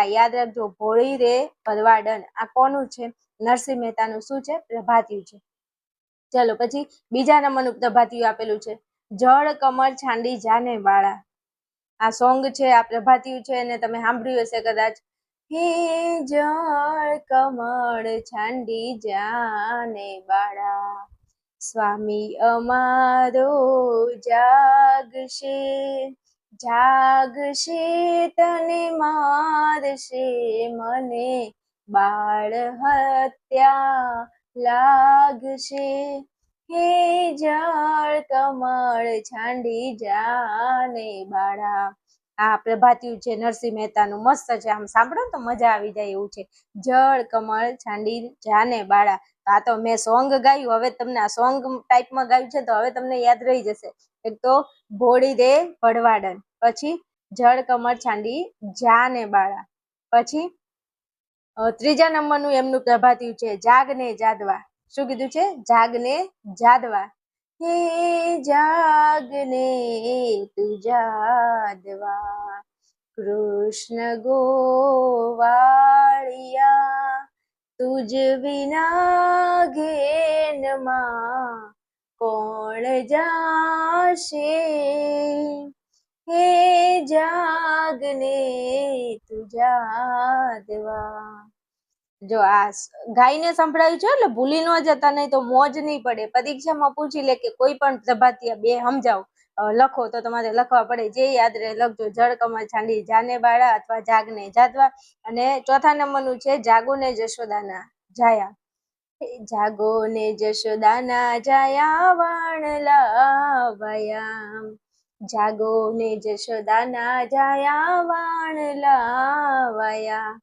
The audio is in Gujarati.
યાદ રાખજો, ભોળી રે ભરવાડન આ કોનું છે? નરસિંહ મહેતાનું શું છે? પ્રભાતિયું છે. ચલો પછી બીજા નંબરનું પ્રભાતિયું આપેલું છે, જળ કમળ છાંડી જાને બાળા. આ સોંગ છે, આ પ્રભાતિયું છે, અને તમે સાંભળ્યું હશે કદાચ. હે જળ કમળ છાંડી જાને બાળા, સ્વામી અમારો જાગશે, જાગશે તને મારશે, મને બાળ હત્યા લાગશે. હે જળ કમળ છાંડી જાને બાળા. આ પ્રભાતિયું છે નરસિંહ મહેતાનું, મસ્ત છે, આમ સાંભળો તો મજા આવી જાય એવું છે. જળ કમળ છાંડી જાને બાળા. આ તો મેં સોંગ ગાયું, હવે તમને આ સોંગ ટાઈપમાં ગાયું છે તો હવે તમને યાદ રહી જશે. એક તો ભોળી રે ભરવાડન, પછી જળ કમળ છાંડી જાને બાળા, પછી ત્રીજા નંબરનું એમનું પ્રભાતિયું છે, જાગને જાદવા. શું કીધું છે? જાગને જાદવા. હે જાગને તું જાદવા, કૃષ્ણ ગોવાળિયા, તુજ વિના ઘેનમાં કોણ જાશે. હે જાગને તું જાદવા. જો આ ગાઈને સંભળાયું છે એટલે ભૂલી ન જતા, નહીં તો મોજ નહીં પડે. પરીક્ષામાં પૂછી લે કે કોઈ પણ પ્રભાતિયા બે સમજાવો, લખો તો તમારે લખવા પડે, જે યાદ રહે લખજો, જળ કમળ છાંડી જાને બાળા અથવા જાગને જાદવા. અને ચોથા નંબરનું છે, જાગો ને જશોદાના જાયા. જાગો ને જશોદાના જાયા વાણલા વયા, જાગો ને જશોદાના જાયા વાણલા વયા,